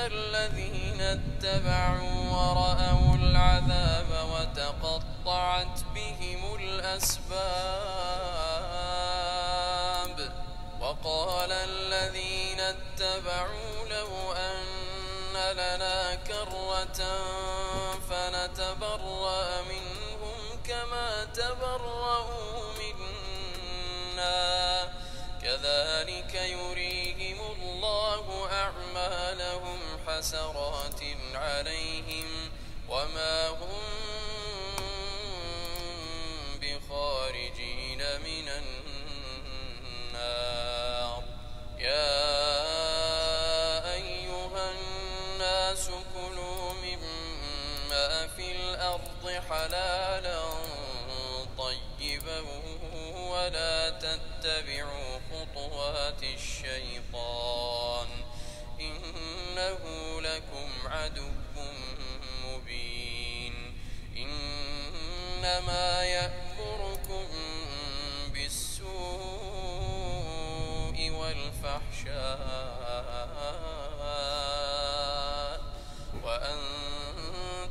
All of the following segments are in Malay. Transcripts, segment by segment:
الذين اتبعوا ورأوا العذاب وتقطعت بهم الأسباب وقال الذين اتبعوا لو أن لنا كرة فنتبرأ منهم كما تبرأوا منا كذلك يريهم الله أعمالهم حسرات عليهم وما هم بخارجين من النار يا أيها الناس كلوا مما في الأرض حلالا طيبا ولا تتبعوا خطوات الشيطان إنه لكم عدو مبين إنما يأمركم بالسوء والفحشاء وأن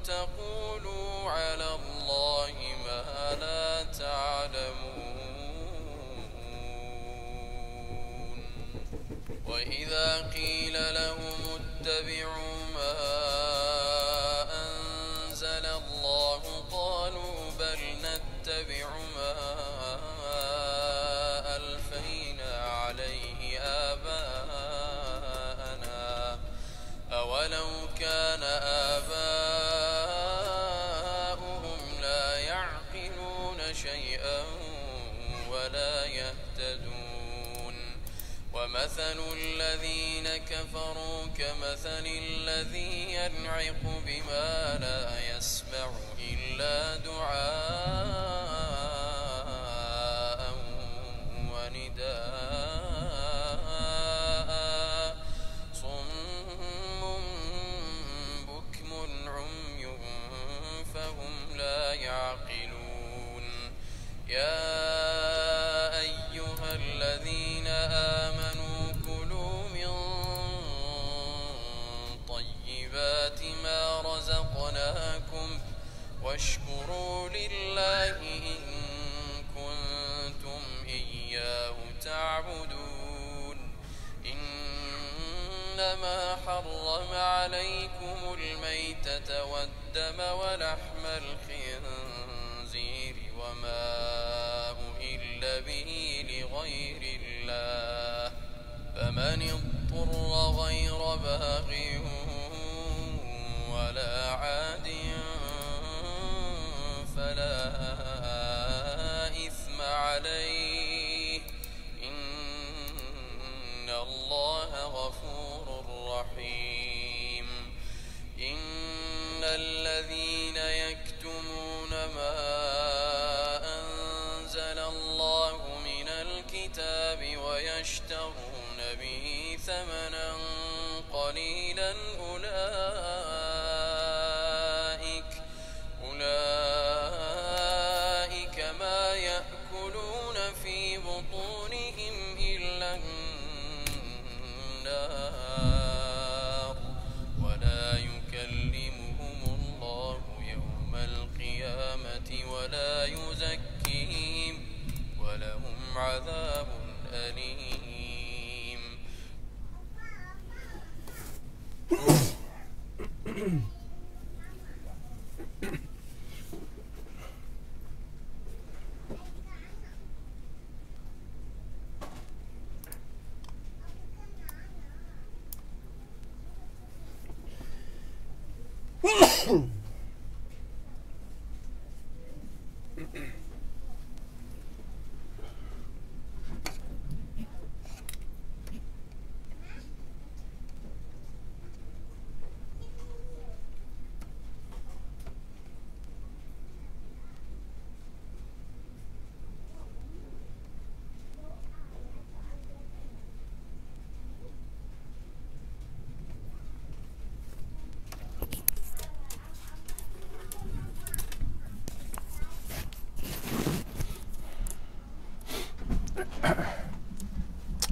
تقولوا على الله ما لا تعلمون وإذا قيل لهم اتبعوا ما أنزل الله قالوا بل نتبع ما ألفينا عليه آباءنا أولو كان آباؤهم لا يعقلون شيئا ولا يهتدون ومثل الذين كفروا كمثل الذي ينعق بما لا يسمع إلا دعاء ونداء صم بكم عمي فهم لا يعقلون يا أيها الذين آمنوا كلوا من طيبات ما رزقناكم واشكروا لله إن كنتم إياه تعبدون إنما حرم عليكم الميتة والدم ولحم الخنزير وما أهل به لغير الله فمن اضطر غير باغ ولا عاد فلا إثم عليه إن الله غفور رحيم إن الذين يكتمون ما أنزل الله من الكتاب ويشترون به ثمنا قليلا أولئك ما يأكلون في بطونهم إلا النار ولا يكلمهم الله يوم القيامة ولا يزكيهم ولهم عذاب أليم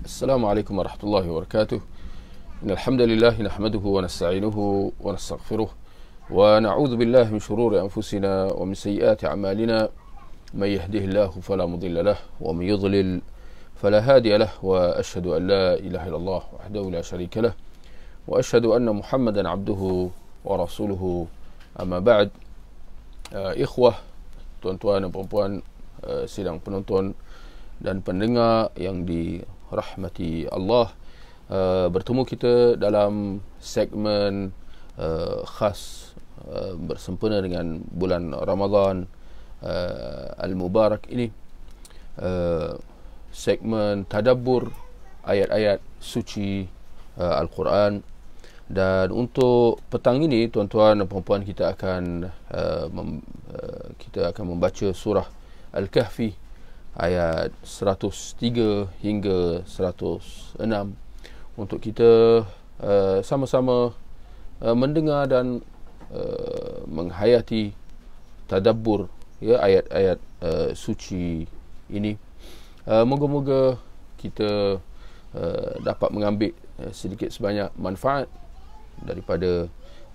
السلام عليكم ورحمة الله وبركاته. إن الحمد لله نحمده ونستعينه ونستغفره ونعوذ بالله من شرور أنفسنا ومن سيئات أعمالنا من يهده الله فلا مضل له ومن يضلل فلا هادي له وأشهد أن لا إله إلا الله وحده لا شريك له وأشهد أن محمدا عبده ورسوله أما بعد. Ikhwah, tuan-tuan dan puan-puan, sidang penonton dan pendengar yang dirahmati Allah, bertemu kita dalam segmen khas bersempena dengan bulan Ramadan Al-Mubarak ini, segmen tadabbur ayat-ayat suci Al-Quran. Dan untuk petang ini, tuan-tuan dan puan-puan, kita akan membaca surah Al-Kahfi ayat 103 hingga 106 untuk kita sama-sama mendengar dan menghayati tadabbur ayat-ayat suci ini. Moga-moga kita dapat mengambil sedikit sebanyak manfaat daripada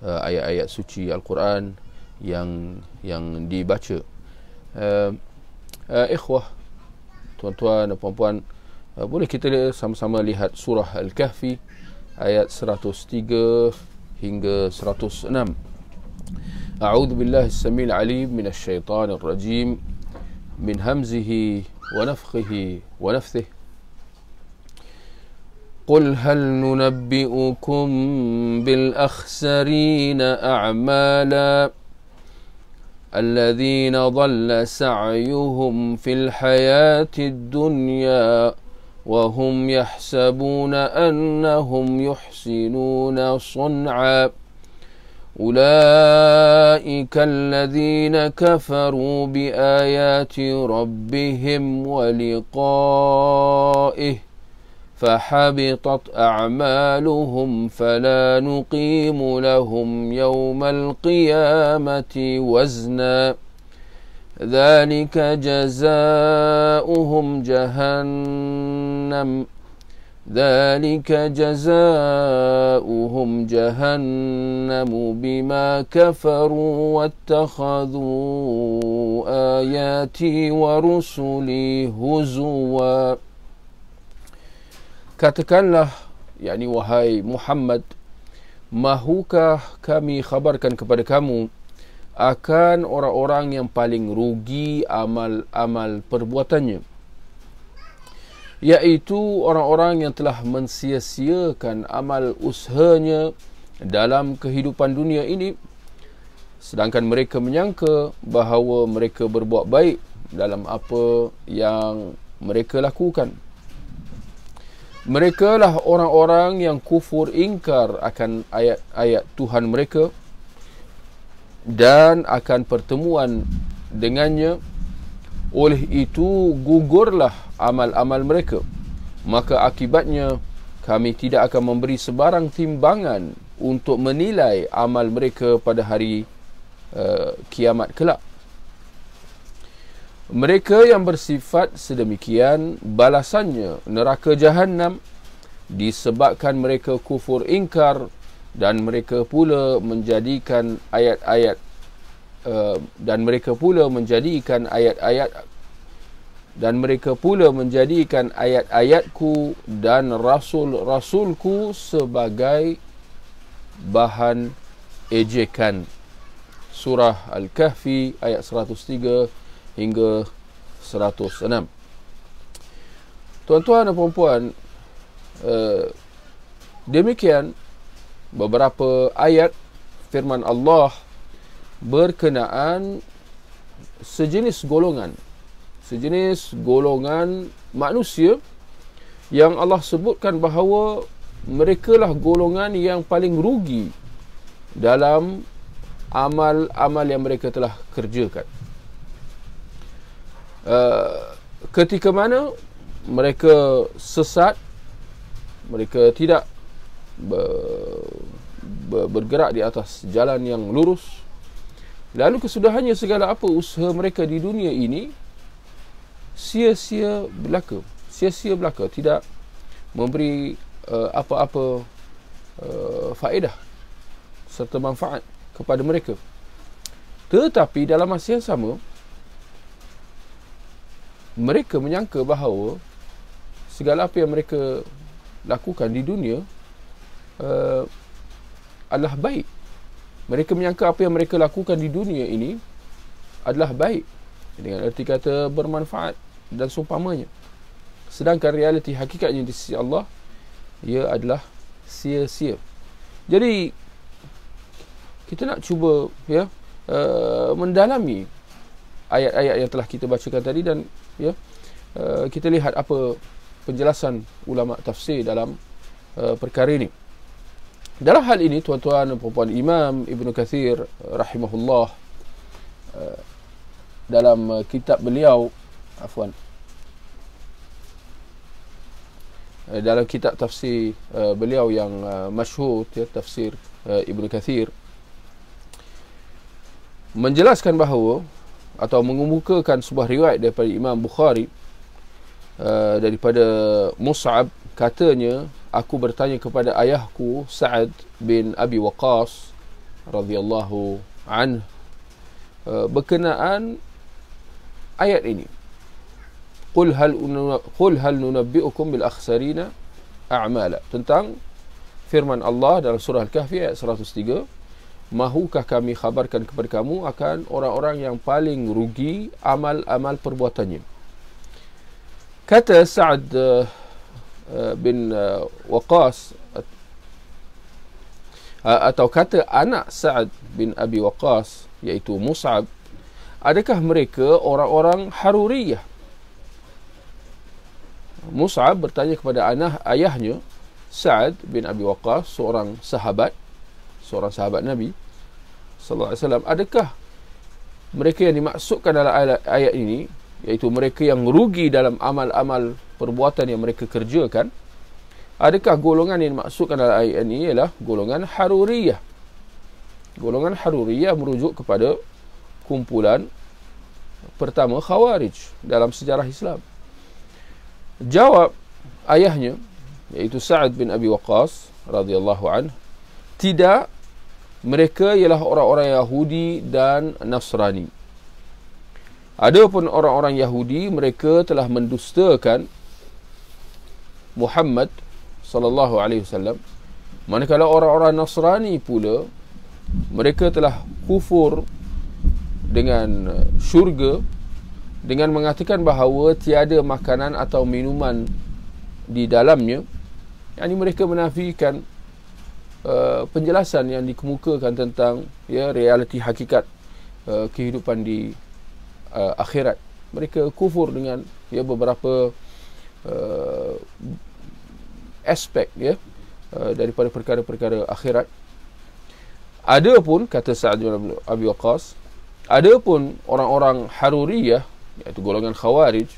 ayat-ayat suci Al-Quran yang dibaca. Ikhwah, tuan-tuan dan puan-puan, boleh kita sama-sama lihat surah Al-Kahfi ayat 103 hingga 106. A'udzu billahi as-sami'il 'alim minasy syaithanir rajim min hamzihi wa nafthihi wa nafthihi. قل هل ننبئكم بالأخسرين أعمالا الذين ضل سعيهم في الحياة الدنيا وهم يحسبون أنهم يحسنون صنعا أولئك الذين كفروا بآيات ربهم ولقائه فحبطت أعمالهم فلا نقيم لهم يوم القيامة وزنا ذلك جزاؤهم جهنم بما كفروا واتخذوا آياتي ورسلي هزوا. Katakanlah, yakni wahai Muhammad, mahukah kami khabarkan kepada kamu akan orang-orang yang paling rugi amal-amal perbuatannya, iaitu orang-orang yang telah mensia-siakan amal usahanya dalam kehidupan dunia ini, sedangkan mereka menyangka bahawa mereka berbuat baik dalam apa yang mereka lakukan. Mereka lah orang-orang yang kufur ingkar akan ayat-ayat Tuhan mereka dan akan pertemuan dengannya. Oleh itu gugurlah amal-amal mereka, maka akibatnya kami tidak akan memberi sebarang timbangan untuk menilai amal mereka pada hari kiamat kelak. Mereka yang bersifat sedemikian, balasannya neraka Jahannam, disebabkan mereka kufur ingkar dan mereka pula menjadikan ayat-ayatku dan rasul-rasulku sebagai bahan ejekan. Surah Al-Kahfi ayat 103 hingga 106. Tuan-tuan dan puan-puan, demikian beberapa ayat firman Allah berkenaan sejenis golongan manusia yang Allah sebutkan bahawa mereka lah golongan yang paling rugi dalam amal-amal yang mereka telah kerjakan. Ketika mana mereka sesat, mereka tidak bergerak di atas jalan yang lurus, lalu kesudahannya segala apa usaha mereka di dunia ini sia-sia belaka, tidak memberi apa-apa faedah serta manfaat kepada mereka. Tetapi dalam masa yang sama, mereka menyangka bahawa segala apa yang mereka lakukan di dunia adalah baik. Mereka menyangka apa yang mereka lakukan di dunia ini adalah baik, dengan erti kata bermanfaat dan seumpamanya. Sedangkan realiti hakikatnya di sisi Allah, ia adalah sia-sia. Jadi kita nak cuba mendalami ayat-ayat yang telah kita bacakan tadi, dan kita lihat apa penjelasan ulama tafsir dalam perkara ini. Dalam hal ini, tuan-tuan dan puan-puan, Imam Ibn Kathir rahimahullah dalam kitab beliau, dalam kitab tafsir beliau yang masyhur, tafsir Ibn Kathir, menjelaskan bahawa, atau mengemukakan sebuah riwayat daripada Imam Bukhari daripada Mus'ab, katanya, aku bertanya kepada ayahku Sa'ad bin Abi Waqqas radhiyallahu anhu berkenaan ayat ini. Qul hal nunabbi'ukum bil akhsarina a'mala, tentang firman Allah dalam surah Al-Kahfi ayat 103, mahukah kami khabarkan kepada kamu akan orang-orang yang paling rugi amal-amal perbuatannya. Kata Sa'ad bin Waqqas, atau kata anak Sa'ad bin Abi Waqqas, iaitu Mus'ab, adakah mereka orang-orang Haruriyah? Mus'ab bertanya kepada ayahnya Sa'ad bin Abi Waqqas, seorang sahabat Nabi sallallahu alaihi wasallam, adakah mereka yang dimaksudkan dalam ayat ini, iaitu mereka yang rugi dalam amal-amal perbuatan yang mereka kerjakan, adakah golongan yang dimaksudkan dalam ayat ini ialah golongan Haruriyah? Golongan Haruriyah merujuk kepada kumpulan pertama Khawarij dalam sejarah Islam. Jawab ayahnya, iaitu Sa'ad bin Abi Waqqas radhiyallahu anhu, tidak, mereka ialah orang-orang Yahudi dan Nasrani. Adapun orang-orang Yahudi, mereka telah mendustakan Muhammad sallallahu alaihi wasallam, manakala orang-orang Nasrani pula, mereka telah kufur dengan syurga dengan mengatakan bahawa tiada makanan atau minuman di dalamnya. Yani mereka menafikan penjelasan yang dikemukakan tentang realiti hakikat kehidupan di akhirat. Mereka kufur dengan beberapa aspek daripada perkara-perkara akhirat. Adapun, kata Sa'ad bin Abi Waqqas, adapun orang-orang Haruriyah, iaitu golongan Khawarij,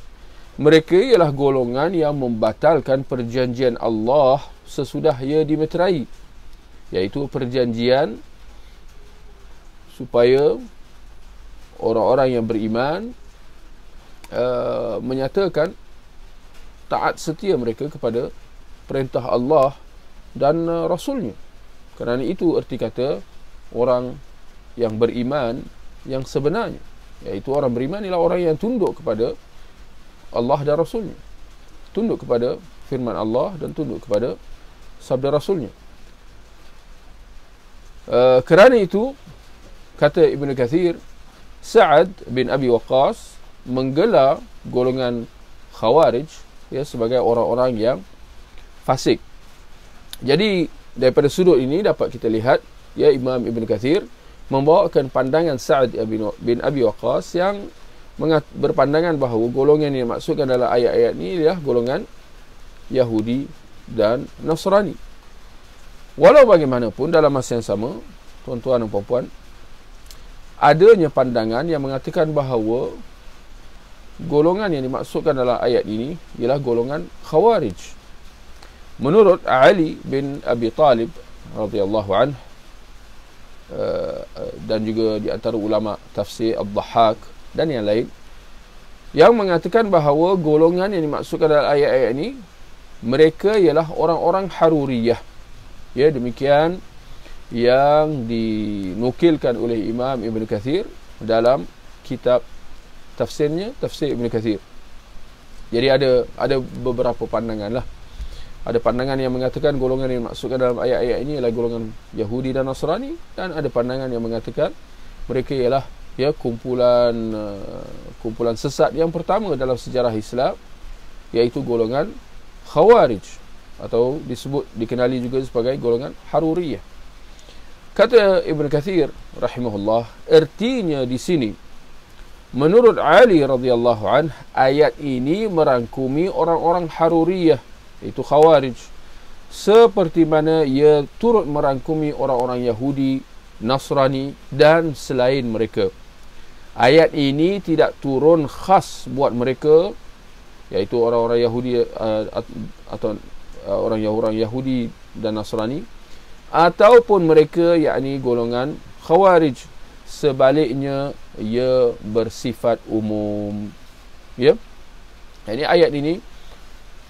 mereka ialah golongan yang membatalkan perjanjian Allah sesudah ia dimeterai, iaitu perjanjian supaya orang-orang yang beriman menyatakan taat setia mereka kepada perintah Allah dan Rasulnya. Kerana itu erti kata orang yang beriman yang sebenarnya, iaitu orang beriman ialah orang yang tunduk kepada Allah dan Rasulnya, tunduk kepada firman Allah dan tunduk kepada sabda Rasulnya. Kerana itu, kata Ibn Kathir, Sa'ad bin Abi Waqqas menggelar golongan Khawarij sebagai orang-orang yang fasik. Jadi daripada sudut ini dapat kita lihat Imam Ibn Kathir membawakan pandangan Sa'ad bin Abi Waqqas yang berpandangan bahawa golongan yang dimaksudkan dalam ayat-ayat ini ialah golongan Yahudi dan Nasrani. Walau bagaimanapun, dalam masa yang sama, tuan-tuan dan puan-puan, adanya pandangan yang mengatakan bahawa golongan yang dimaksudkan dalam ayat ini ialah golongan Khawarij. Menurut Ali bin Abi Talib radhiyallahu anhu, dan juga di antara ulama tafsir Ad-Dhahhak dan yang lain, yang mengatakan bahawa golongan yang dimaksudkan dalam ayat-ayat ini, mereka ialah orang-orang Haruriyah. Ya, demikian yang dinukilkan oleh Imam Ibn Kathir dalam kitab tafsirnya, Tafsir Ibn Kathir. Jadi ada beberapa pandangan lah. Ada pandangan yang mengatakan golongan yang dimaksudkan dalam ayat-ayat ini ialah golongan Yahudi dan Nasrani, dan ada pandangan yang mengatakan mereka ialah kumpulan sesat yang pertama dalam sejarah Islam, iaitu golongan Khawarij, atau dikenali juga sebagai golongan Haruriyah. Kata Ibn Kathir rahimahullah, artinya di sini menurut Ali radhiyallahu anh, ayat ini merangkumi orang-orang Haruriyah, iaitu Khawarij, seperti mana ia turut merangkumi orang-orang Yahudi, Nasrani dan selain mereka. Ayat ini tidak turun khas buat mereka, iaitu orang-orang Yahudi atau orang Yahudi dan Nasrani, ataupun mereka yakni golongan Khawarij. Sebaliknya ia bersifat umum. Ya. Jadi ayat ini,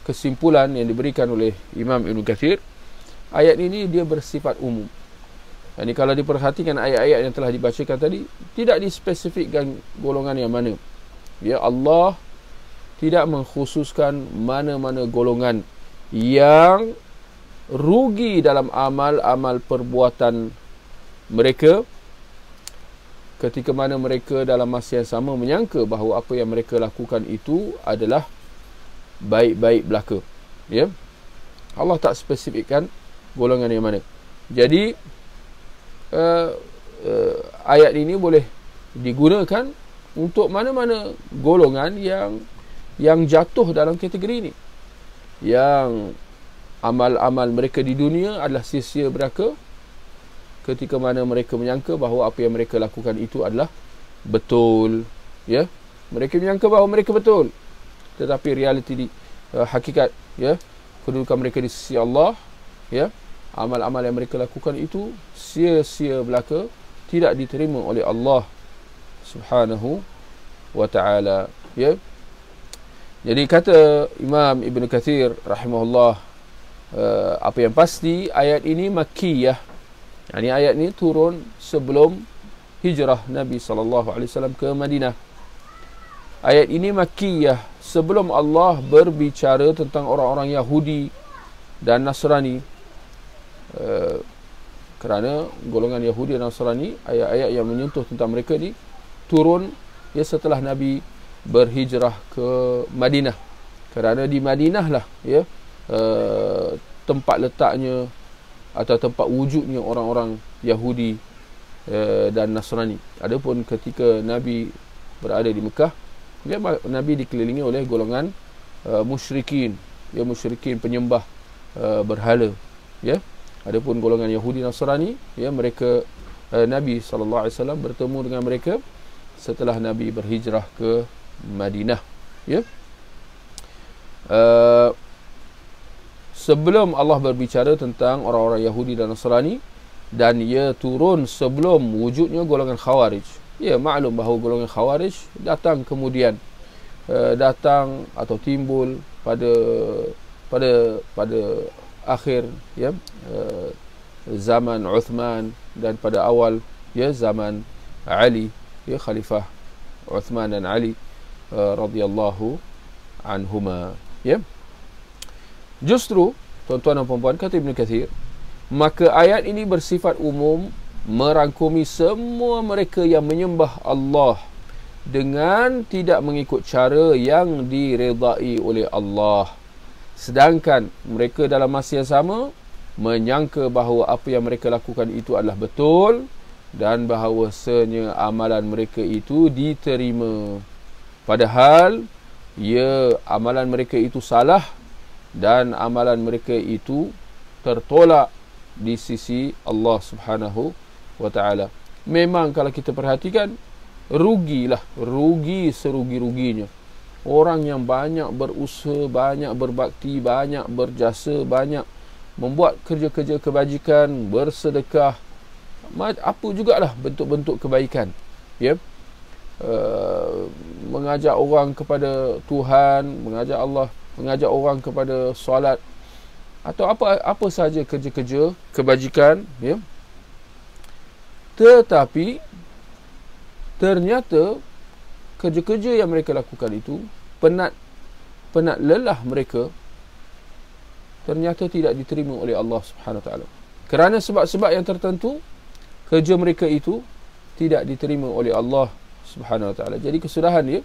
kesimpulan yang diberikan oleh Imam Ibn Kathir, ayat ini dia bersifat umum. Jadi kalau diperhatikan ayat-ayat yang telah dibacakan tadi, tidak dispesifikkan golongan yang mana. Ya, Allah tidak mengkhususkan mana-mana golongan yang rugi dalam amal-amal perbuatan mereka, ketika mana mereka dalam masa yang sama menyangka bahawa apa yang mereka lakukan itu adalah baik-baik belaka. Ya, Allah tak spesifikkan golongan yang mana. Jadi ayat ini boleh digunakan untuk mana-mana golongan yang jatuh dalam kategori ini, yang amal-amal mereka di dunia adalah sia-sia belaka, ketika mana mereka menyangka bahawa apa yang mereka lakukan itu adalah betul. Ya, mereka menyangka bahawa mereka betul, tetapi realiti hakikat, ya, kedudukan mereka di sisi Allah, ya, amal-amal yang mereka lakukan itu sia-sia belaka, tidak diterima oleh Allah Subhanahu wa ta'ala. Ya. Jadi kata Imam Ibn Kathir rahimahullah, apa yang pasti ayat ini Makkiyah. Yani ayat ini turun sebelum hijrah Nabi SAW ke Madinah. Ayat ini Makkiyah, sebelum Allah berbicara tentang orang-orang Yahudi dan Nasrani. Kerana golongan Yahudi dan Nasrani, ayat-ayat yang menyentuh tentang mereka ni turun ya setelah Nabi berhijrah ke Madinah. Kerana di Madinah lah, ya, tempat letaknya atau tempat wujudnya orang-orang Yahudi dan Nasrani. Adapun ketika Nabi berada di Mekah, ya, Nabi dikelilingi oleh golongan musyrikin, ya, musyrikin penyembah berhala. Ya. Adapun golongan Yahudi Nasrani, ya, mereka Nabi SAW bertemu dengan mereka setelah Nabi berhijrah ke Madinah. Ya. Sebelum Allah berbicara tentang orang-orang Yahudi dan Nasrani, dan ia turun sebelum wujudnya golongan Khawarij. Ya, maklum bahawa golongan Khawarij datang kemudian, datang atau timbul pada akhir, ya, zaman Uthman, dan pada awal, ya, zaman Ali, ya, Khalifah Uthman dan Ali radhiyallahu anhuma. Ya. Justru, tuan-tuan dan puan-puan, kata Ibn Kathir, maka ayat ini bersifat umum, merangkumi semua mereka yang menyembah Allah dengan tidak mengikut cara yang diredai oleh Allah, sedangkan mereka dalam masa yang sama menyangka bahawa apa yang mereka lakukan itu adalah betul, dan bahawasanya amalan mereka itu diterima, padahal ya, amalan mereka itu salah dan amalan mereka itu tertolak di sisi Allah Subhanahu wa ta'ala. Memang kalau kita perhatikan, rugi serugi-ruginya orang yang banyak berusaha, banyak berbakti, banyak berjasa, banyak membuat kerja-kerja kebajikan, bersedekah, apa jugalah bentuk-bentuk kebaikan, ya, mengajak orang kepada Tuhan, mengajak Allah, mengajak orang kepada solat, atau apa sahaja kerja-kerja kebajikan, ya. Tetapi ternyata kerja-kerja yang mereka lakukan itu, penat lelah mereka, ternyata tidak diterima oleh Allah Subhanahu Wa Taala. Kerana sebab-sebab yang tertentu, kerja mereka itu tidak diterima oleh Allah Subhanahu Wa Taala. Jadi kesudahan dia,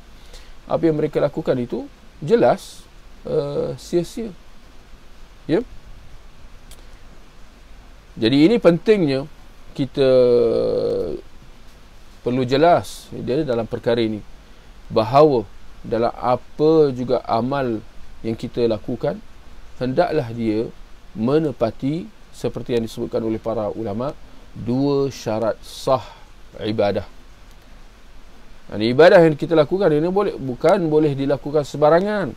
apa yang mereka lakukan itu jelas sia-sia. Ya. Jadi ini pentingnya kita perlu jelas dia dalam perkara ini, bahawa dalam apa juga amal yang kita lakukan, hendaklah dia menepati seperti yang disebutkan oleh para ulama, 2 syarat sah ibadah. Dan ibadah yang kita lakukan ini bukan boleh dilakukan sebarangan.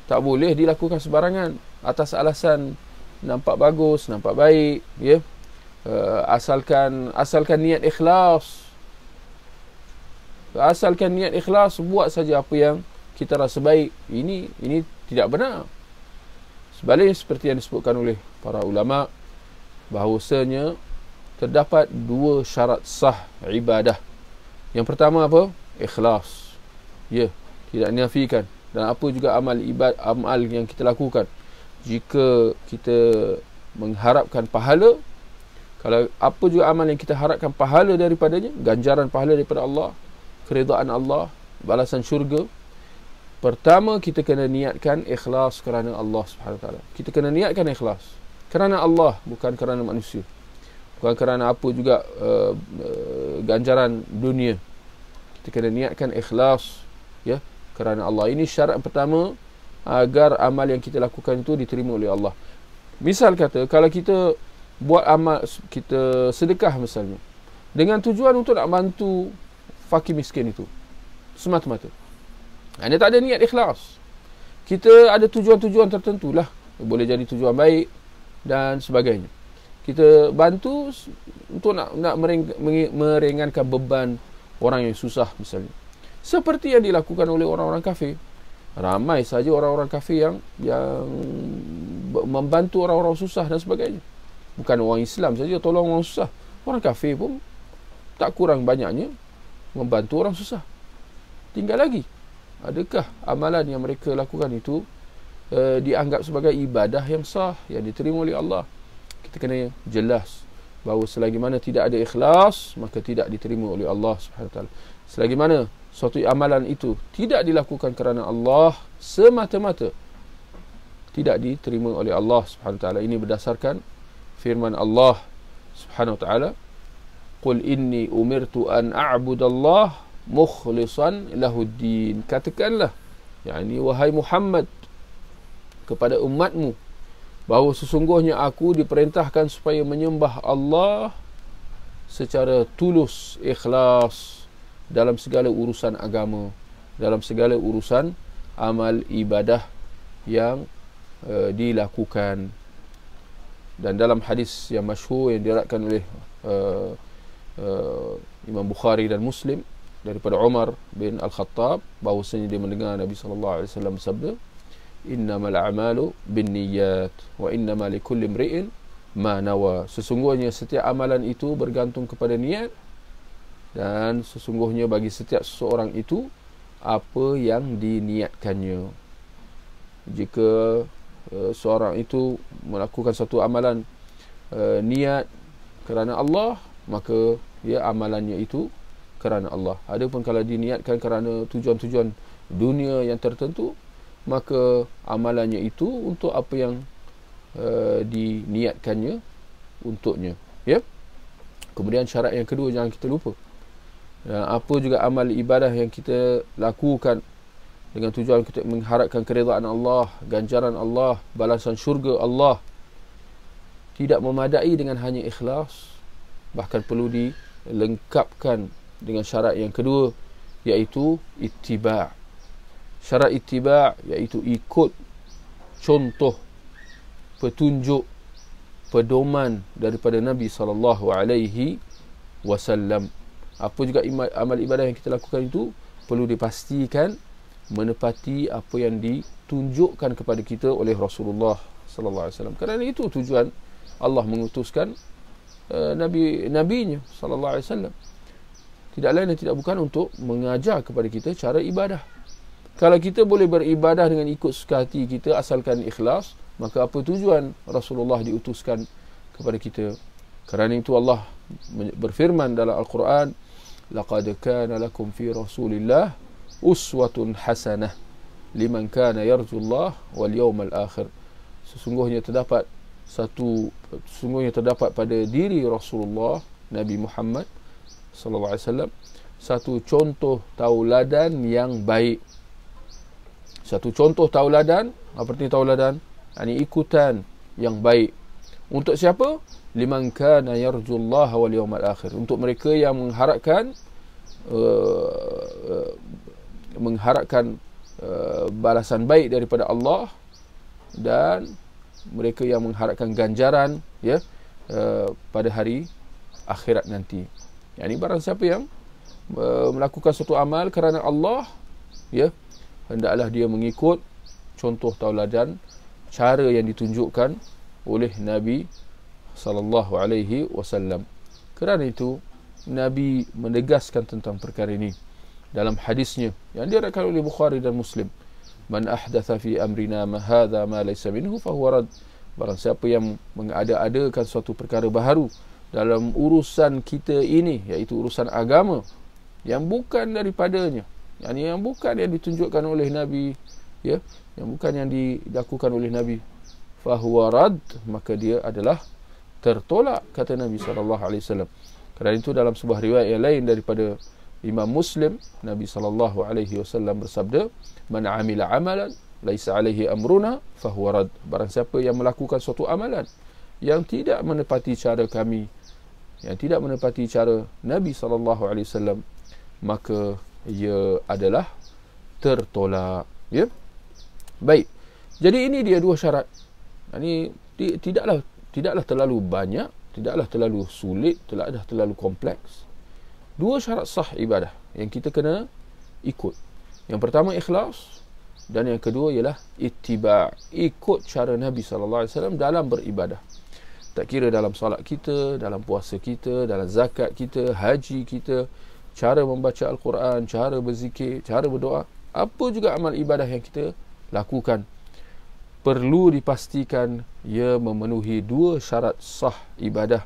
Tak boleh dilakukan sebarangan atas alasan nampak bagus, nampak baik, ya. Asalkan niat ikhlas. Asalkan niat ikhlas, buat saja apa yang kita rasa baik. Ini tidak benar. Sebaliknya seperti yang disebutkan oleh para ulama, bahawasanya terdapat 2 syarat sah ibadah. Yang pertama apa? Ikhlas. Ya, tidak nafikan. Dan apa juga amal yang kita lakukan, jika kita mengharapkan pahala, kalau apa juga amal yang kita harapkan pahala daripadanya, ganjaran pahala daripada Allah, keridaan Allah, balasan syurga, pertama kita kena niatkan ikhlas kerana Allah Subhanahu Wa Taala. Kita kena niatkan ikhlas kerana Allah, bukan kerana manusia, bukan kerana apa juga ganjaran dunia. Kita kena niatkan ikhlas, ya, kerana Allah. Ini syarat pertama agar amal yang kita lakukan itu diterima oleh Allah. Misal kata, kalau kita buat amal, kita sedekah misalnya, dengan tujuan untuk nak bantu fakir miskin itu semata-mata, ini tak ada niat ikhlas. Kita ada tujuan-tujuan tertentu lah, boleh jadi tujuan baik dan sebagainya. Kita bantu untuk nak meringankan beban orang yang susah misalnya, seperti yang dilakukan oleh orang-orang kafir. Ramai saja orang-orang kafir yang membantu orang-orang susah dan sebagainya. Bukan orang Islam saja tolong orang susah, orang kafir pun tak kurang banyaknya membantu orang susah. Tinggal lagi, adakah amalan yang mereka lakukan itu dianggap sebagai ibadah yang sah, yang diterima oleh Allah? Kita kena jelas bahawa selagi mana tidak ada ikhlas, maka tidak diterima oleh Allah Subhanahu Wa Taala. Selagi mana suatu amalan itu tidak dilakukan kerana Allah semata-mata, tidak diterima oleh Allah Subhanahu Wa Taala. Ini berdasarkan firman Allah Subhanahu Wa Taala, "Qul inni umirtu an a'budallah mukhlishan lahuddin." Katakanlah, yakni wahai Muhammad, kepada umatmu, bahawa sesungguhnya aku diperintahkan supaya menyembah Allah secara tulus, ikhlas dalam segala urusan agama, dalam segala urusan amal ibadah yang dilakukan. Dan dalam hadis yang masyhur yang diriwayatkan oleh Imam Bukhari dan Muslim daripada Umar bin Al-Khattab, bahawasanya dia mendengar Nabi SAW bersabda, "Innamal a'malu binniyat wa innama likulli imri'in ma nawa." Sesungguhnya setiap amalan itu bergantung kepada niat, dan sesungguhnya bagi setiap seseorang itu apa yang diniatkannya. Jika seorang itu melakukan satu amalan niat kerana Allah, maka amalannya itu kerana Allah. Adapun kalau diniatkan kerana tujuan-tujuan dunia yang tertentu, maka amalannya itu untuk apa yang diniatkannya untuknya, ya. Kemudian syarat yang kedua, jangan kita lupa, apa juga amal ibadah yang kita lakukan dengan tujuan kita mengharapkan keridaan Allah, ganjaran Allah, balasan syurga Allah, tidak memadai dengan hanya ikhlas, bahkan perlu dilengkapkan dengan syarat yang kedua, iaitu ittiba'. Syarat ittiba' iaitu ikut contoh, petunjuk, pedoman daripada Nabi SAW. Apa juga amal ibadah yang kita lakukan itu perlu dipastikan menepati apa yang ditunjukkan kepada kita oleh Rasulullah sallallahu alaihi wasallam. Kerana itu tujuan Allah mengutuskan nabinya sallallahu alaihi wasallam. Tidak lain dan tidak bukan untuk mengajar kepada kita cara ibadah. Kalau kita boleh beribadah dengan ikut suka hati kita asalkan ikhlas, maka apa tujuan Rasulullah diutuskan kepada kita? Kerana itu Allah berfirman dalam Al-Quran, laqad kana lakum fi Rasulillah uswatun hasanah liman kana yarjullah wal yawmal akhir. Sesungguhnya terdapat pada diri Rasulullah Nabi Muhammad sallallahu alaihi wasallam satu contoh tauladan yang baik. Satu contoh tauladan, apa arti tauladan? Ini ikutan yang baik. Untuk siapa? Liman kana yarjullaha wal yawmal akhir. Untuk mereka yang mengharapkan balasan baik daripada Allah, dan mereka yang mengharapkan ganjaran pada hari akhirat nanti. Ini barang siapa yang melakukan suatu amal kerana Allah, hendaklah dia mengikut contoh tauladan, cara yang ditunjukkan oleh Nabi sallallahu alaihi wasallam. Kerana itu Nabi menegaskan tentang perkara ini dalam hadisnya yang diriwayatkan oleh Bukhari dan Muslim. Man ahdatha fi amrina ma hadha ma laysa minhu fa huwa rad. Barang siapa yang mengada-adakan suatu perkara baharu dalam urusan kita ini, iaitu urusan agama, yang bukan daripadanya, yang bukan yang ditunjukkan oleh Nabi, yang bukan yang dilakukan oleh Nabi, fahuwa rad, maka dia adalah tertolak, kata Nabi SAW. Kerana itu dalam sebuah riwayat yang lain daripada Imam Muslim, Nabi SAW bersabda, man amila amalan laisa alaihi amruna fahuwa rad. Barang siapa yang melakukan suatu amalan yang tidak menepati cara kami, yang tidak menepati cara Nabi SAW, maka ia adalah tertolak. Baik. Jadi ini dia dua syarat. Ini tidaklah terlalu banyak, tidaklah terlalu sulit, tidaklah terlalu kompleks. Dua syarat sah ibadah yang kita kena ikut. Yang pertama ikhlas, dan yang kedua ialah ittiba', ikut cara Nabi SAW dalam beribadah. Tak kira dalam solat kita, dalam puasa kita, dalam zakat kita, haji kita, cara membaca Al-Quran, cara berzikir, cara berdoa, apa juga amal ibadah yang kita lakukan, perlu dipastikan ia memenuhi dua syarat sah ibadah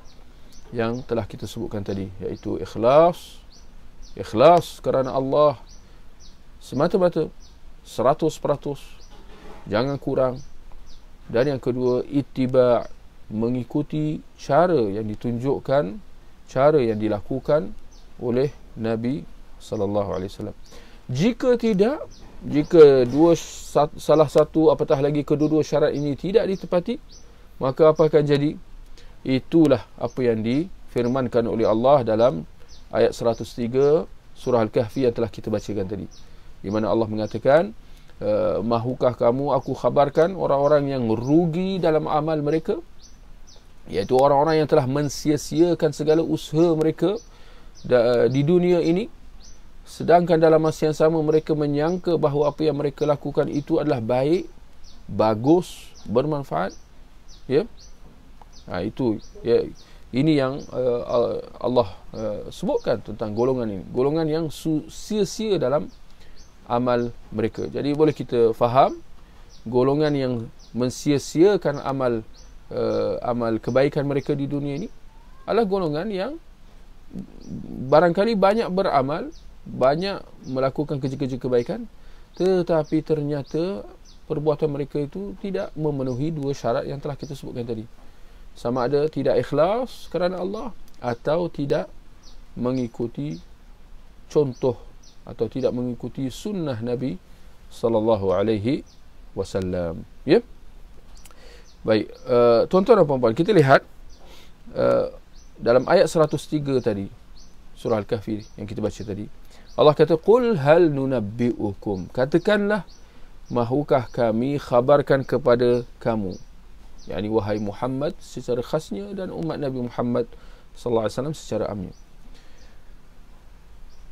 yang telah kita sebutkan tadi, iaitu ikhlas kerana Allah semata-mata 100%, jangan kurang. Dan yang kedua, ittiba', mengikuti cara yang ditunjukkan, cara yang dilakukan oleh Nabi SAW. Jika salah satu apatah lagi kedua-dua syarat ini tidak ditepati, maka apa akan jadi? Itulah apa yang difirmankan oleh Allah dalam ayat 103 surah Al-Kahfi yang telah kita bacakan tadi, di mana Allah mengatakan, mahukah kamu aku khabarkan orang-orang yang rugi dalam amal mereka, iaitu orang-orang yang telah mensia-siakan segala usaha mereka di dunia ini, sedangkan dalam masa yang sama mereka menyangka bahawa apa yang mereka lakukan itu adalah baik, bagus, bermanfaat. Ini yang Allah sebutkan tentang golongan ini, golongan yang sia-sia dalam amal mereka. Jadi boleh kita faham, golongan yang mensia-siakan amal kebaikan mereka di dunia ini adalah golongan yang barangkali banyak beramal, banyak melakukan kerja-kerja kebaikan, tetapi ternyata perbuatan mereka itu tidak memenuhi dua syarat yang telah kita sebutkan tadi. Sama ada tidak ikhlas kerana Allah, atau tidak mengikuti contoh atau tidak mengikuti sunnah Nabi sallallahu alaihi wasallam. Baik, tuan-tuan dan puan-puan, kita lihat dalam ayat 103 tadi, surah Al-Kahfi yang kita baca tadi, Allah kata, qul hal nunabbi'ukum, katakanlah, mahukah kami khabarkan kepada kamu, yakni wahai Muhammad secara khasnya dan umat Nabi Muhammad sallallahu alaihi wasallam secara amnya.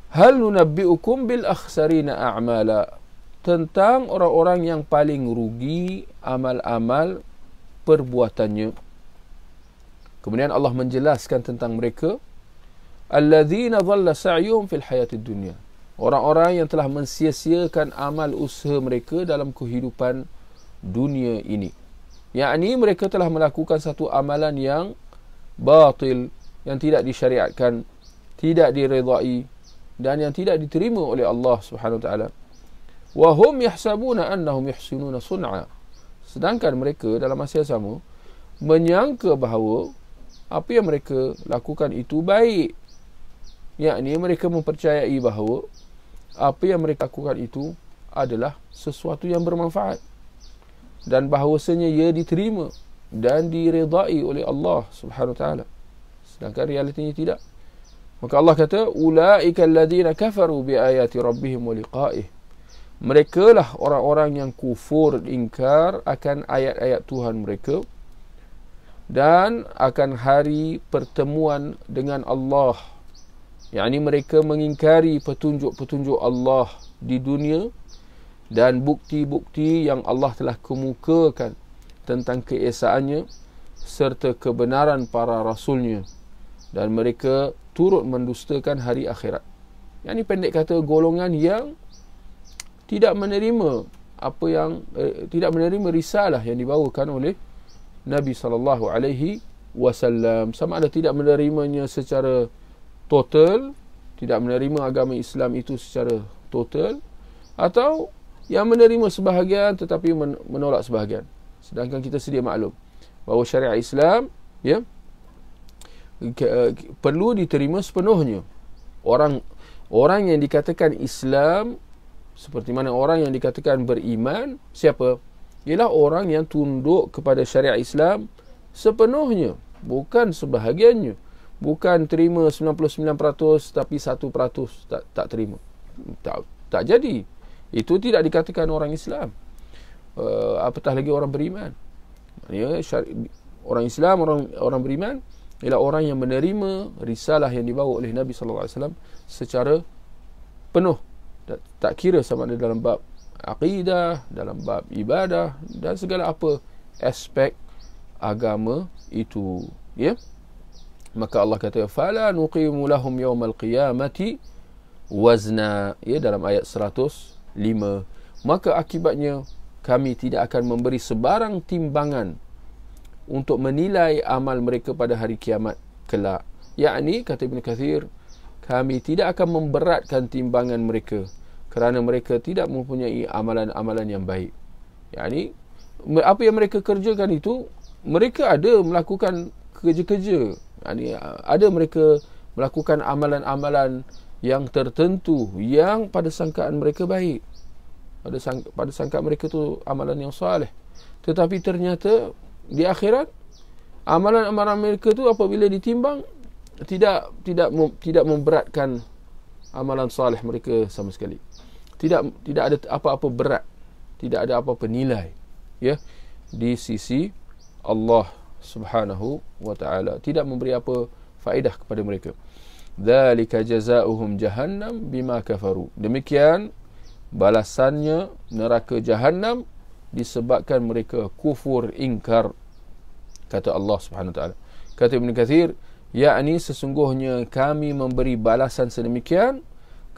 Hal nunabbi'ukum bil akhsarina a'mala, tentang orang-orang yang paling rugi amal-amal perbuatannya. Kemudian Allah menjelaskan tentang mereka, alladzina dhalla sa'yuhum fil hayatid dunya, orang-orang yang telah mensia-siakan amal usaha mereka dalam kehidupan dunia ini. Yakni mereka telah melakukan satu amalan yang batil, yang tidak disyariatkan, tidak diredai, dan yang tidak diterima oleh Allah Subhanahu wa taala. Wa hum yahsabuna annahum yuhsinuna sun'a, sedangkan mereka dalam masa yang sama menyangka bahawa apa yang mereka lakukan itu baik. Yakni mereka mempercayai bahawa apa yang mereka lakukan itu adalah sesuatu yang bermanfaat dan bahawasanya ia diterima dan diredai oleh Allah Subhanahu wa taala, sedangkan realitinya tidak. Maka Allah kata, ulaika alladhina kafaru biayati rabbihim wa liqa'ih, mereka lah orang-orang yang kufur, ingkar akan ayat-ayat Tuhan mereka dan akan hari pertemuan dengan Allah. Yakni mereka mengingkari petunjuk-petunjuk Allah di dunia dan bukti-bukti yang Allah telah kemukakan tentang keesaannya serta kebenaran para rasulnya, dan mereka turut mendustakan hari akhirat. Yakni pendek kata, golongan yang tidak menerima apa yang tidak menerima risalah yang dibawakan oleh Nabi SAW, sama ada tidak menerimanya secara total, tidak menerima agama Islam itu secara total, atau yang menerima sebahagian tetapi menolak sebahagian. Sedangkan kita sedia maklum bahawa syariat Islam perlu diterima sepenuhnya. Orang yang dikatakan Islam, seperti mana orang yang dikatakan beriman, siapa? Ialah orang yang tunduk kepada syariat Islam sepenuhnya, bukan sebahagiannya. Bukan terima 99% tapi 1% tak terima. Tak jadi. Itu tidak dikatakan orang Islam. Apatah lagi orang beriman. Orang Islam, orang beriman ialah orang yang menerima risalah yang dibawa oleh Nabi SAW secara penuh. Tak kira sama ada dalam bab aqidah, dalam bab ibadah dan segala apa aspek agama itu. Ya. Maka Allah kata, fala nuqimu lahum yawmal qiyamati wazna. Ya, dalam ayat 105. Maka akibatnya kami tidak akan memberi sebarang timbangan untuk menilai amal mereka pada hari kiamat kelak. Yakni, kata Ibn Kathir, kami tidak akan memberatkan timbangan mereka kerana mereka tidak mempunyai amalan-amalan yang baik. Yakni, apa yang mereka kerjakan itu, mereka ada melakukan kerja-kerja. Yani, ada mereka melakukan amalan-amalan yang tertentu yang pada sangkaan mereka baik. Pada sangkaan mereka tu amalan yang soleh. Tetapi ternyata di akhirat amalan-amalan mereka tu apabila ditimbang tidak memberatkan amalan soleh mereka sama sekali. Tidak ada apa-apa berat, tidak ada apa-apa nilai, ya, di sisi Allah Subhanahu wa ta'ala. Tidak memberi apa faedah kepada mereka. Dzalika jazaohum jahannam bima kafaru. Demikian balasannya neraka Jahannam disebabkan mereka kufur, ingkar, kata Allah Subhanahu wa ta'ala. Kata Ibn Kathir, yakni sesungguhnya kami memberi balasan sedemikian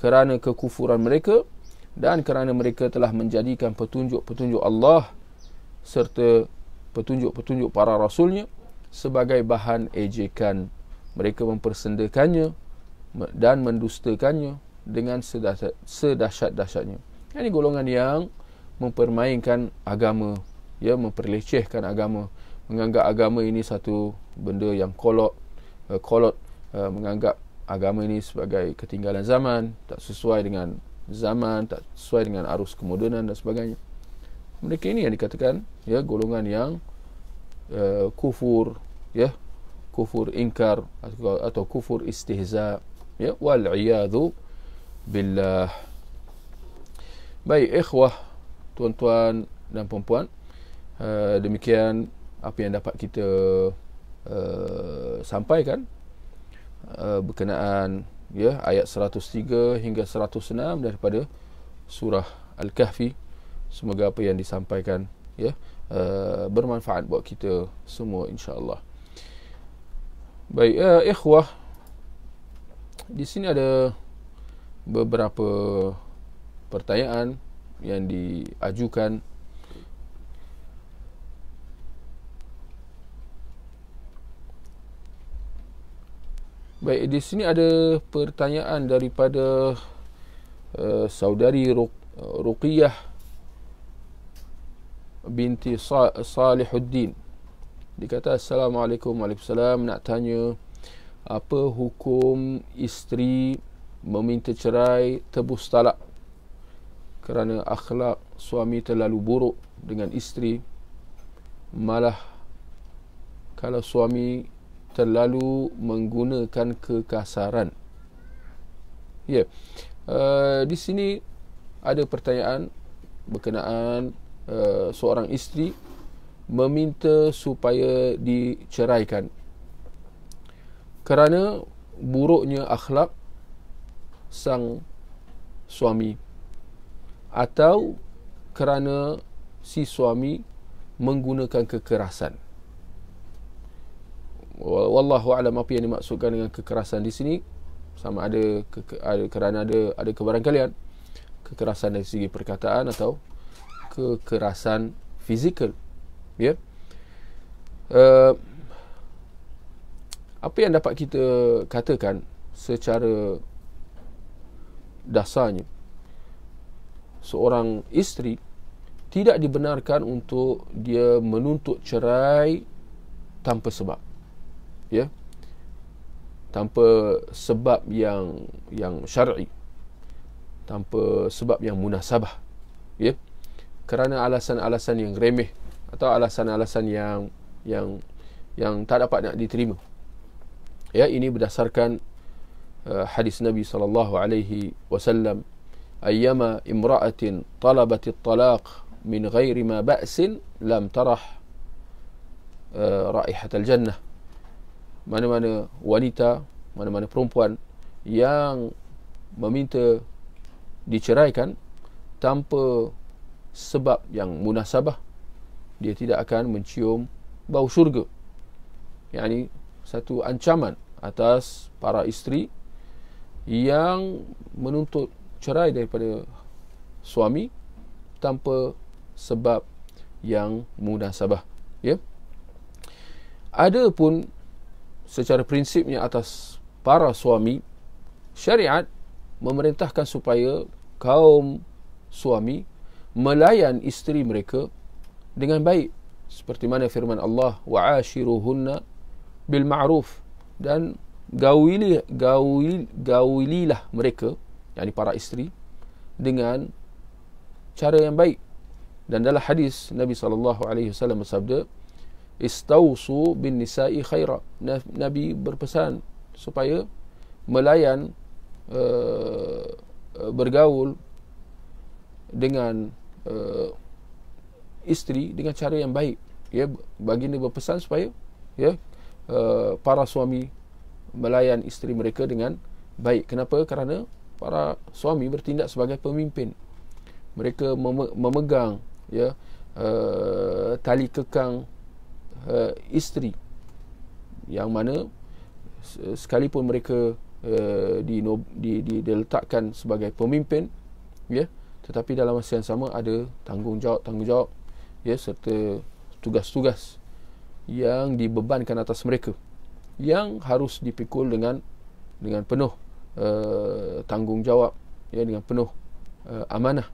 kerana kekufuran mereka dan kerana mereka telah menjadikan petunjuk-petunjuk Allah serta petunjuk-petunjuk para rasulnya sebagai bahan ejekan. Mereka mempersendakannya dan mendustakannya dengan sedahsyat-dahsyatnya. Ini golongan yang mempermainkan agama, ya, memperlecehkan agama, menganggap agama ini satu benda yang kolot, menganggap agama ini sebagai ketinggalan zaman, tak sesuai dengan zaman, tak sesuai dengan arus kemodenan dan sebagainya. Mereka ini yang dikatakan, ya, golongan yang kufur, ya, kufur ingkar atau kufur istihza, ya, wal iyadhu billah. Baik ikhwah, tuan-tuan dan puan-puan, demikian apa yang dapat kita sampaikan berkenaan, ya, ayat 103 hingga 106 daripada surah Al-Kahfi. Semoga apa yang disampaikan, ya, bermanfaat buat kita semua, insya-Allah. Baik, ikhwah, di sini ada beberapa pertanyaan yang diajukan. Baik, di sini ada pertanyaan daripada saudari Ruqiyah binti Salihuddin. Dia kata, Assalamualaikum. Waalaikumsalam. Nak tanya, apa hukum isteri meminta cerai tebus talak kerana akhlak suami terlalu buruk dengan isteri, malah kalau suami terlalu menggunakan kekasaran. Ya, di sini ada pertanyaan berkenaan seorang isteri meminta supaya diceraikan kerana buruknya akhlak sang suami, atau kerana si suami menggunakan kekerasan. Wallahu a'lam apa yang dimaksudkan dengan kekerasan di sini, sama ada kerana ada kebarangkalian kekerasan dari segi perkataan atau kekerasan fizikal. Ya. Apa yang dapat kita katakan secara dasarnya, seorang isteri tidak dibenarkan untuk dia menuntut cerai tanpa sebab. Ya, tanpa sebab yang syar'i, tanpa sebab yang munasabah. Ya, kerana alasan-alasan yang remeh atau alasan-alasan yang tak dapat nak diterima. Ya, ini berdasarkan hadis Nabi sallallahu alaihi wasallam, ayyama imra'atin talabat at-talaq min ghairi ma ba'sin lam tarah raihat al-jannah. Mana-mana wanita, mana-mana perempuan yang meminta diceraikan tanpa sebab yang munasabah, dia tidak akan mencium bau syurga. Yani satu ancaman atas para isteri yang menuntut cerai daripada suami tanpa sebab yang munasabah. Ya. Ada pun secara prinsipnya atas para suami, syariat memerintahkan supaya kaum suami melayan isteri mereka dengan baik, seperti mana firman Allah, wa'ashiruhunna bil ma'ruf, dan gaulilah mereka, yakni para isteri, dengan cara yang baik. Dan dalam hadis Nabi SAW bersabda, istausu bin nisa'i khaira. Nabi berpesan supaya melayan, bergaul dengan isteri dengan cara yang baik. Ya, baginda berpesan supaya para suami melayan isteri mereka dengan baik. Kenapa? Kerana para suami bertindak sebagai pemimpin. Mereka memegang tali kekang isteri, yang mana sekalipun mereka diletakkan sebagai pemimpin, ya, tetapi dalam masa yang sama ada tanggungjawab, ya, serta tugas-tugas yang dibebankan atas mereka, yang harus dipikul dengan penuh tanggungjawab, ya, dengan penuh amanah.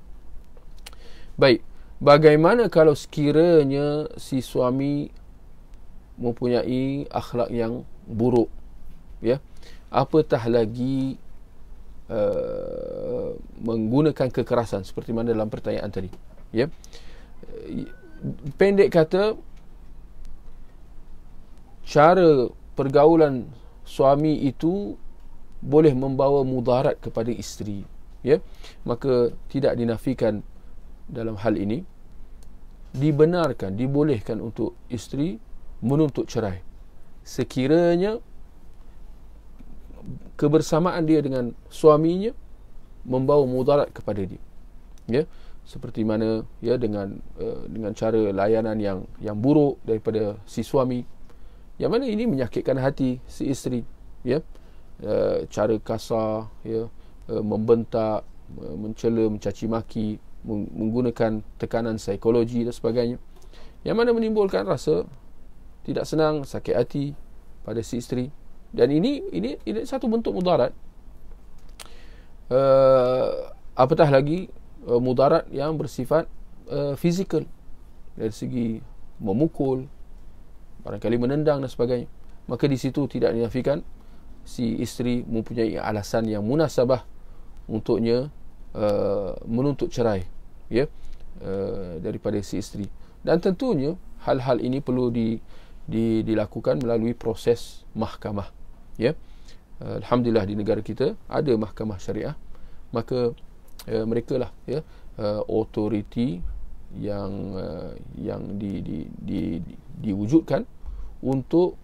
Baik, bagaimana kalau sekiranya si suami mempunyai akhlak yang buruk, ya, apatah lagi menggunakan kekerasan seperti mana dalam pertanyaan tadi, ya. Pendek kata, cara pergaulan suami itu boleh membawa mudarat kepada isteri, ya. Maka tidak dinafikan dalam hal ini, dibenarkan, dibolehkan untuk isteri menuntut cerai sekiranya kebersamaan dia dengan suaminya membawa mudarat kepada dia, ya. seperti mana dengan cara layanan yang buruk daripada si suami, yang mana ini menyakitkan hati si isteri, cara kasar, membentak, mencela, mencaci maki, menggunakan tekanan psikologi dan sebagainya, yang mana menimbulkan rasa tidak senang, sakit hati pada si isteri. Dan ini satu bentuk mudarat, apatah lagi mudarat yang bersifat fizikal, dari segi memukul, barangkali menendang dan sebagainya. Maka di situ tidak dinafikan si isteri mempunyai alasan yang munasabah untuknya menuntut cerai, daripada si isteri. Dan tentunya hal-hal ini perlu dilakukan melalui proses mahkamah. Alhamdulillah di negara kita ada mahkamah syariah, maka mereka lah autoriti yang diwujudkan untuk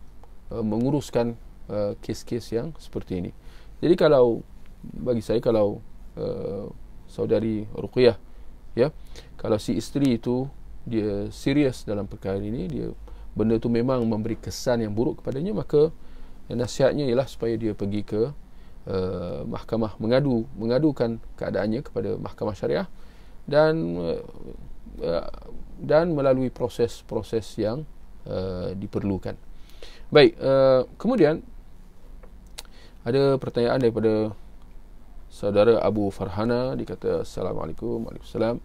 menguruskan kes-kes yang seperti ini. Jadi bagi saya, kalau saudari Ruqyah, kalau si isteri itu dia serius dalam perkara ini, benda tu memang memberi kesan yang buruk kepadanya, maka nasihatnya ialah supaya dia pergi ke mahkamah, mengadukan keadaannya kepada mahkamah syariah, dan melalui proses-proses yang diperlukan. Baik, kemudian ada pertanyaan daripada saudara Abu Farhana. Dia kata, Assalamualaikum. Waalaikumsalam.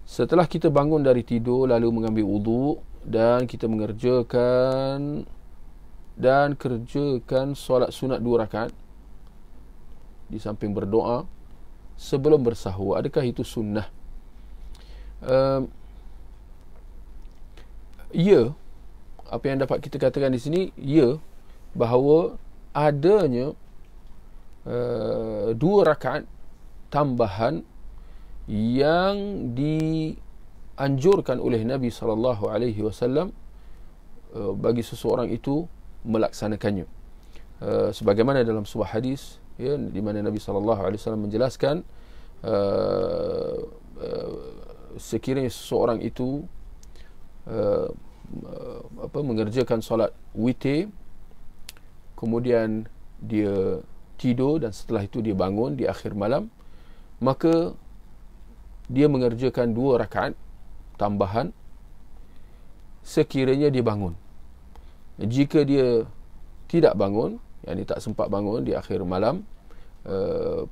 Setelah kita bangun dari tidur lalu mengambil wuduk dan kita kerjakan solat sunat 2 rakaat di samping berdoa sebelum bersahur, adakah itu sunnah? Ya, apa yang dapat kita katakan di sini, bahawa adanya 2 rakaat tambahan yang dianjurkan oleh Nabi SAW bagi seseorang itu melaksanakannya, sebagaimana dalam sebuah hadis, di mana Nabi SAW menjelaskan, sekiranya seseorang itu mengerjakan solat witir, kemudian dia tidur dan setelah itu dia bangun di akhir malam, maka dia mengerjakan 2 rakaat tambahan sekiranya dia bangun. Jika dia tidak bangun, yang tak sempat bangun di akhir malam,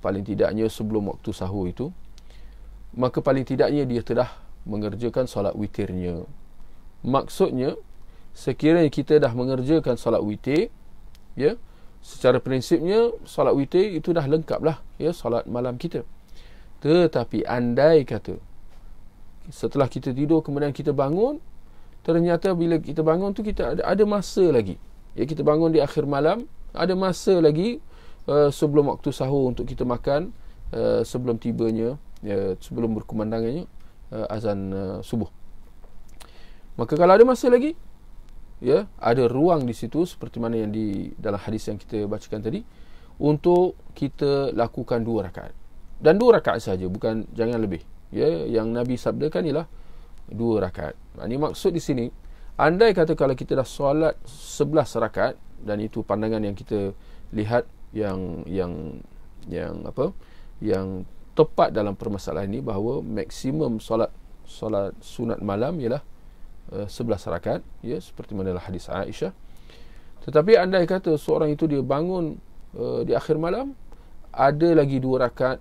paling tidaknya sebelum waktu sahur itu, maka paling tidaknya dia telah mengerjakan solat witirnya. Maksudnya, sekiranya kita dah mengerjakan solat witir, secara prinsipnya solat witir itu dah lengkap lah, solat malam kita. Tetapi andai kata setelah kita tidur kemudian kita bangun, ternyata bila kita bangun tu kita ada masa lagi, kita bangun di akhir malam, ada masa lagi sebelum waktu sahur untuk kita makan, sebelum tibanya, sebelum berkumandangnya azan subuh. Maka kalau ada masa lagi, ada ruang di situ, seperti mana yang dalam hadis yang kita bacakan tadi, untuk kita lakukan 2 rakaat. Dan 2 rakaat saja, jangan lebih. Yang Nabi sabdakan ialah 2 rakaat. Ini maksud di sini, andai kata kalau kita dah solat 11 rakaat, dan itu pandangan yang kita lihat yang tepat dalam permasalahan ini, bahawa maksimum solat sunat malam ialah 11 rakaat, seperti mana hadis Aisyah. Tetapi andai kata seorang itu dia bangun di akhir malam, ada lagi 2 rakaat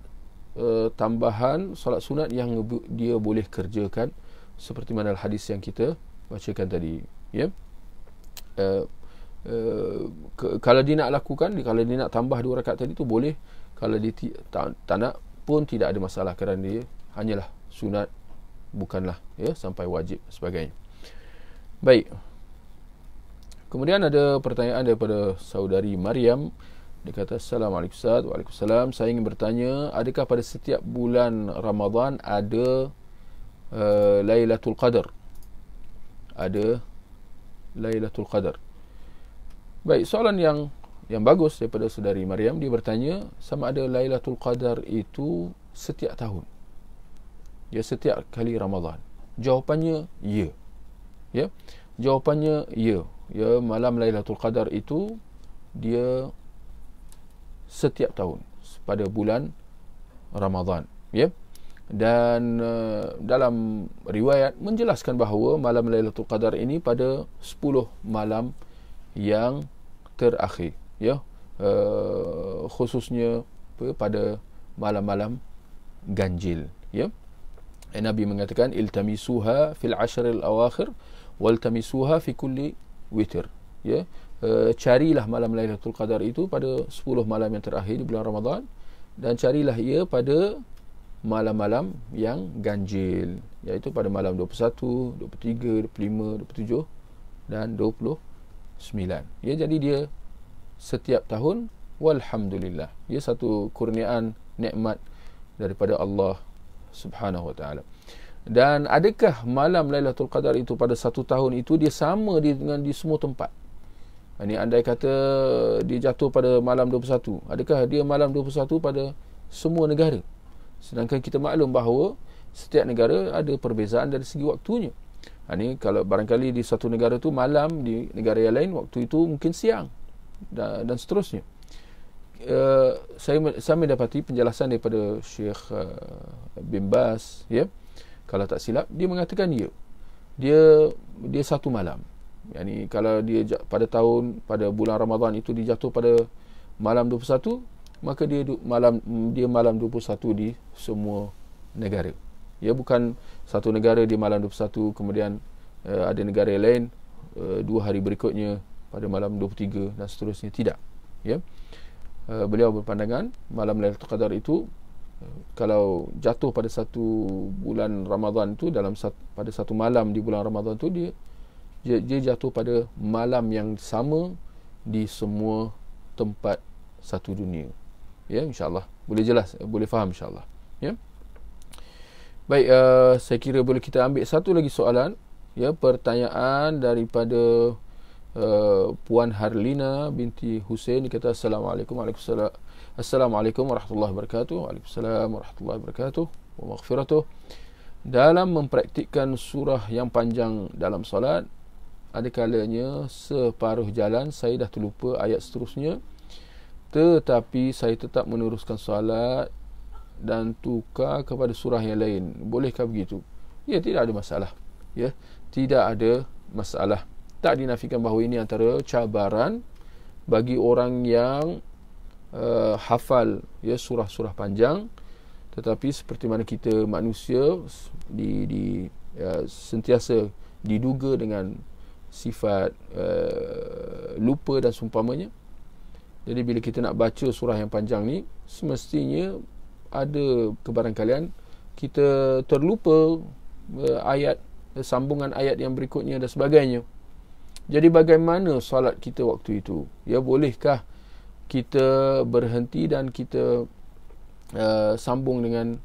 tambahan solat sunat yang dia boleh kerjakan, seperti mana hadis yang kita bacakan tadi. Kalau dia nak lakukan, kalau dia nak tambah 2 rakaat tadi tu boleh. Kalau dia tak nak pun tidak ada masalah, kerana dia hanyalah sunat, bukanlah sampai wajib sebagainya. Baik, kemudian ada pertanyaan daripada saudari Maryam. Dia kata, Assalamualaikum Ustaz. Waalaikumsalam. Saya ingin bertanya, adakah pada setiap bulan Ramadan ada Lailatul Qadar? Ada Lailatul Qadar. Baik, soalan yang bagus daripada saudari Maryam. Dia bertanya sama ada Lailatul Qadar itu setiap tahun. Ya, setiap kali Ramadan. Jawapannya ya. Ya. Jawapannya ya. Ya, malam Lailatul Qadar itu dia setiap tahun pada bulan Ramadan, ya. Dan dalam riwayat menjelaskan bahawa malam Lailatul Qadar ini pada 10 malam yang terakhir, ya. Khususnya pada malam-malam ganjil, ya. Nabi mengatakan iltamisuha fil ashril awakhir waltamisuha fi kulli witr, ya. Carilah malam Lailatul Qadar itu pada 10 malam yang terakhir di bulan Ramadan, dan carilah ia pada malam-malam yang ganjil, iaitu pada malam 21, 23, 25, 27 dan 29. Ya, jadi dia setiap tahun, walhamdulillah. Ya, satu kurniaan nikmat daripada Allah Subhanahu wa taala. Dan adakah malam Lailatul Qadar itu pada satu tahun itu dia sama dengan di semua tempat? Ini andai kata dia jatuh pada malam 21, adakah dia malam 21 pada semua negara? Sedangkan kita maklum bahawa setiap negara ada perbezaan dari segi waktunya. Ini kalau barangkali di satu negara tu malam, di negara yang lain waktu itu mungkin siang, dan seterusnya. Saya mendapati penjelasan daripada Syekh bin Baz, ya, kalau tak silap dia mengatakan ya, dia satu malam. Yani kalau dia pada bulan Ramadan itu dia jatuh pada malam 21, maka dia malam 21 di semua negara. Ya, bukan satu negara di malam 21 kemudian ada negara lain 2 hari berikutnya pada malam 23 dan seterusnya, tidak, ya. Beliau berpandangan malam Lailatul Qadar itu kalau jatuh pada satu bulan Ramadan itu pada satu malam di bulan Ramadan itu dia jatuh pada malam yang sama di semua tempat satu dunia. Ya, insya-Allah boleh jelas, boleh faham insya-Allah, ya. Baik, saya kira boleh kita ambil satu lagi soalan, ya, pertanyaan daripada Puan Harlina binti Hussein. Dia kata Assalamualaikum warahmatullahi wabarakatuh. Waalaikumsalam warahmatullahi wabarakatuh wa maghfiratuh. Dalam mempraktikkan surah yang panjang dalam solat, ada kalanya separuh jalan saya dah terlupa ayat seterusnya, tetapi saya tetap meneruskan solat dan tukar kepada surah yang lain. Bolehkah begitu? Ya, tidak ada masalah. Ya, tidak ada masalah. Tak dinafikan bahawa ini antara cabaran bagi orang yang hafal, ya, surah-surah panjang. Tetapi seperti mana kita manusia sentiasa diduga dengan sifat lupa dan seumpamanya. Jadi bila kita nak baca surah yang panjang ni, semestinya ada kebarangkalian kita terlupa ayat, sambungan ayat yang berikutnya dan sebagainya. Jadi bagaimana solat kita waktu itu? Ya, bolehkah kita berhenti dan kita sambung dengan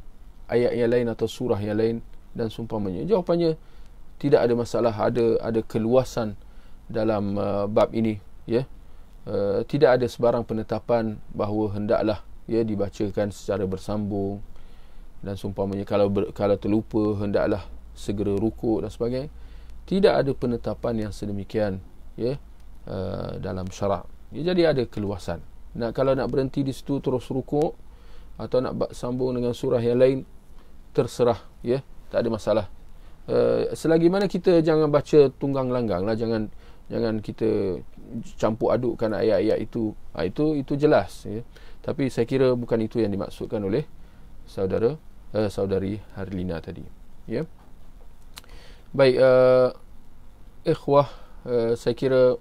ayat yang lain atau surah yang lain dan seumpamanya? Jawapannya tidak ada masalah. Ada keluasan dalam bab ini, ya. Tidak ada sebarang penetapan bahawa hendaklah, ya, dibacakan secara bersambung dan seumpamanya. Kalau terlupa hendaklah segera rukuk dan sebagainya. Tidak ada penetapan yang sedemikian, ya, dalam syarak. Ya, jadi ada keluasan. Kalau nak berhenti di situ terus rukuk atau nak sambung dengan surah yang lain, terserah, ya, tak ada masalah. Selagi mana kita jangan baca tunggang langgang lah, jangan kita campur adukkan ayat-ayat itu. Itu jelas, ya. Tapi saya kira bukan itu yang dimaksudkan oleh saudari Harlina tadi, ya. Baik, ikhwah, saya kira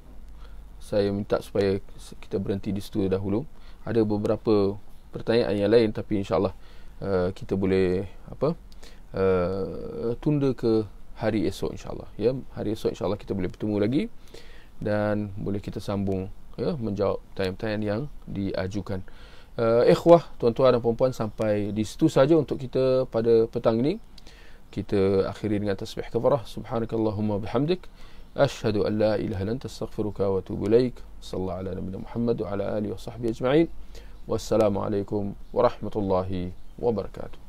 saya minta supaya kita berhenti di situ dahulu. Ada beberapa pertanyaan yang lain, tapi insya-Allah kita boleh tunda ke hari esok insya-Allah, ya. Hari esok insya-Allah kita boleh bertemu lagi dan boleh kita sambung, ya, menjawab pertanyaan-pertanyaan yang diajukan. Ikhwah, tuan-tuan dan puan-puan, sampai di situ saja untuk kita pada petang ini. Kita akhiri dengan tasbih kafarah. Subhanakallahumma bihamdik, asyhadu an la ilaha illa anta, astaghfiruka wa atubu ilaik. Sallallahu ala nabiyina Muhammad wa ala alihi wa sahbihi ajma'in. Wassalamualaikum warahmatullahi wabarakatuh.